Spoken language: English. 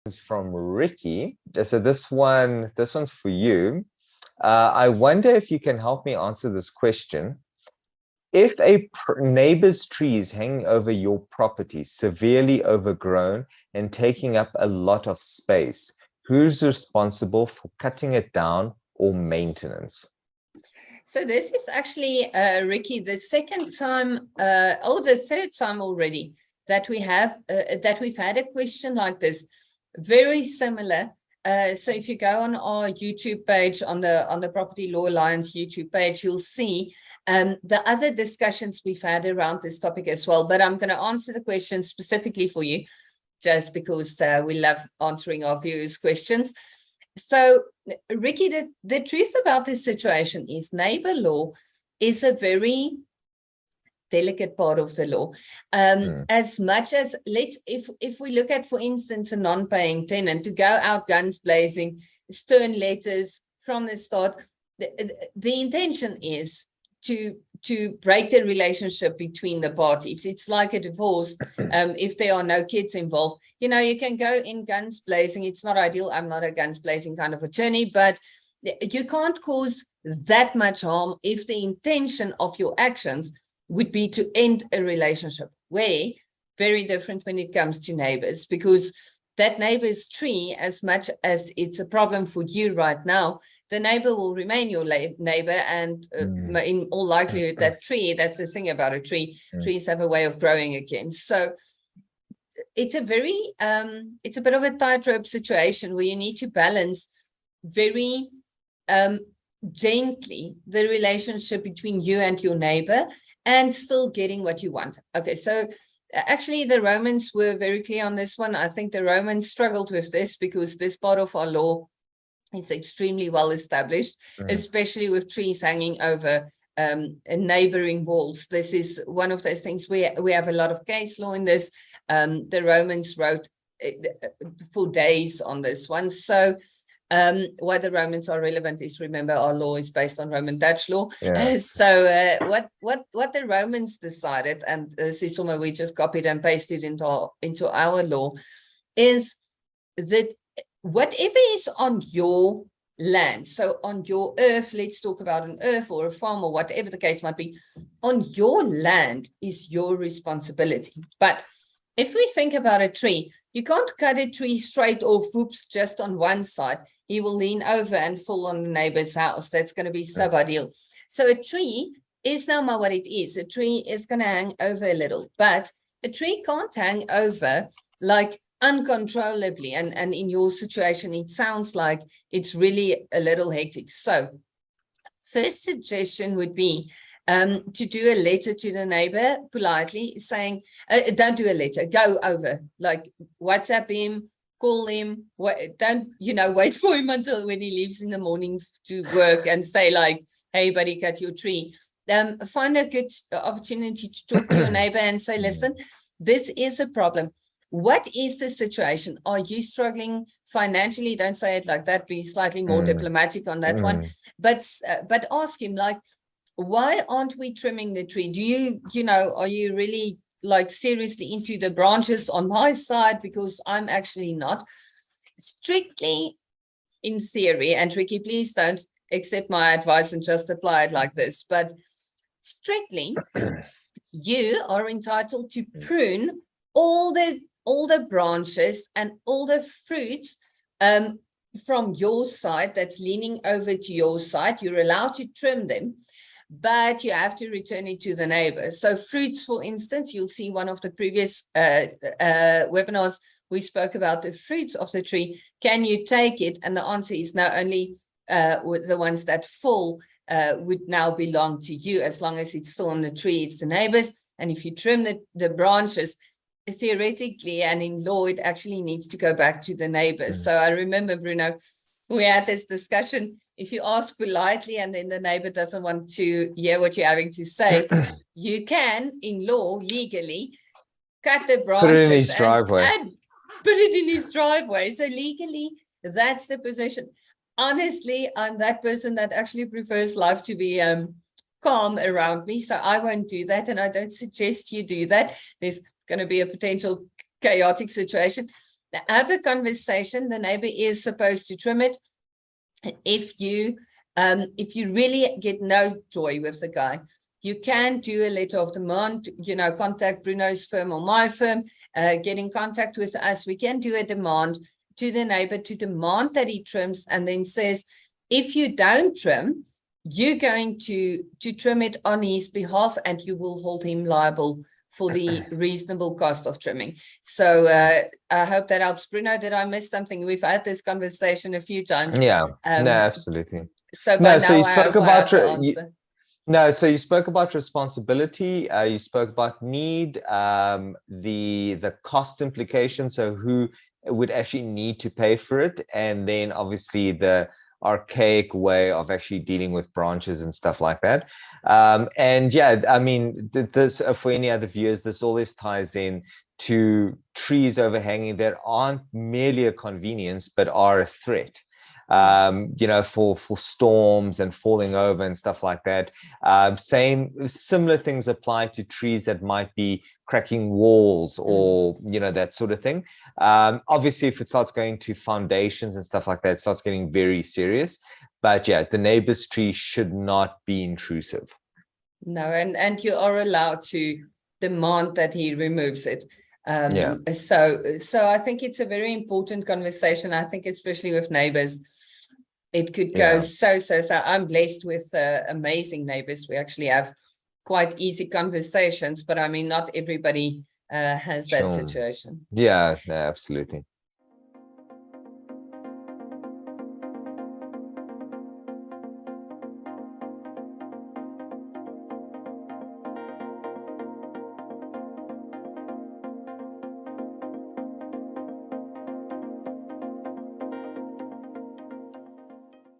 is from Ricky. So this one's for you. I wonder if you can help me answer this question. If a neighbor's tree is hanging over your property, severely overgrown and taking up a lot of space, who's responsible for cutting it down or maintenance? So this is actually, Ricky, the second time, the third time already that we've had a question like this, very similar. So if you go on our YouTube page, on the Property Law Alliance YouTube page, you'll see the other discussions we've had around this topic as well. But I'm going to answer the question specifically for you, just because we love answering our viewers' questions. So, Ricky, the truth about this situation is neighbor law is a very delicate part of the law. As much as, if we look at, for instance, a non-paying tenant to go out guns blazing, stern letters from the start, the intention is to break the relationship between the parties. It's like a divorce. If there are no kids involved, you can go in guns blazing. It's not ideal. I'm not a guns blazing kind of attorney, but you can't cause that much harm if the intention of your actions would be to end a relationship. Very different when it comes to neighbors, because that neighbor's tree, as much as it's a problem for you right now, the neighbor will remain your neighbor, and in all likelihood, that tree, that's the thing about a tree, trees have a way of growing again. So it's a bit of a tightrope situation where you need to balance very gently the relationship between you and your neighbor and still getting what you want. Okay, so actually, the Romans were very clear on this one. I think the Romans struggled with this because this part of our law is extremely well established, especially with trees hanging over neighboring walls. This is one of those things we have a lot of case law in this. The Romans wrote for days on this one. So why the Romans are relevant is, remember, our law is based on Roman Dutch law. Yeah. So what the Romans decided, and this is somewhere we just copied and pasted into our law, is that whatever is on your land, so on your earth, let's talk about an earth or a farm or whatever the case might be, on your land is your responsibility. But if we think about a tree, you can't cut a tree straight off, whoops, just on one side. He will lean over and fall on the neighbor's house. That's going to be sub-ideal. So a tree is now what it is. A tree is going to hang over a little, but a tree can't hang over like uncontrollably. And in your situation, it sounds like it's really a little hectic. So first suggestion would be to do a letter to the neighbor politely saying, don't do a letter, go over, like WhatsApp him, call him, don't, wait for him until when he leaves in the morning to work and say like, hey buddy, cut your tree. Find a good opportunity to talk to your neighbor and say, listen, this is a problem. What is the situation? Are you struggling financially? Don't say it like that, be slightly more diplomatic on that one. But ask him, like, why aren't we trimming the tree? Do you, are you really like seriously into the branches on my side? Because I'm actually not. Strictly in theory, and Ricky, please don't accept my advice and just apply it like this, but strictly, you are entitled to prune all the branches and all the fruits from your side that's leaning over to your side. You're allowed to trim them, but you have to return it to the neighbor. So fruits, for instance, you'll see one of the previous webinars, we spoke about the fruits of the tree. Can you take it? And the answer is no, only the ones that fall would now belong to you. As long as it's still on the tree, it's the neighbor's. And if you trim the branches, theoretically and in law, it actually needs to go back to the neighbors. So I remember, Bruno, we had this discussion. If you ask politely and then the neighbor doesn't want to hear what you're having to say, you can, in law, legally, cut the branches. Put it in his driveway. And put it in his driveway. So legally, that's the position. Honestly, I'm that person that actually prefers life to be calm around me. So I won't do that. And I don't suggest you do that. There's going to be a potential chaotic situation. have a conversation. The neighbor is supposed to trim it. If you really get no joy with the guy, you can do a letter of demand, contact Bruno's firm or my firm, get in contact with us. We can do a demand to the neighbor to demand that he trims, and then says, if you don't trim, you're going to trim it on his behalf, and you will hold him liable for the reasonable cost of trimming. So I hope that helps. Bruno, did I miss something? We've had this conversation a few times. Yeah, no, absolutely. So No, by so now you I spoke hope I have about the answer. no, so you spoke about responsibility. You spoke about need, the cost implication. So who would actually need to pay for it, and then obviously the archaic way of actually dealing with branches and stuff like that. And yeah, I mean, this for any other viewers, this always ties in to trees overhanging that aren't merely a convenience but are a threat. For storms and falling over and stuff like that. Similar things apply to trees that might be cracking walls or that sort of thing. Obviously, if it starts going to foundations and stuff like that, it starts getting very serious. But yeah, the neighbor's tree should not be intrusive. No, and you are allowed to demand that he removes it. So I think it's a very important conversation. I think especially with neighbors, it could go so. I'm blessed with amazing neighbors. We actually have quite easy conversations, but I mean, not everybody has that situation. Yeah, no, absolutely.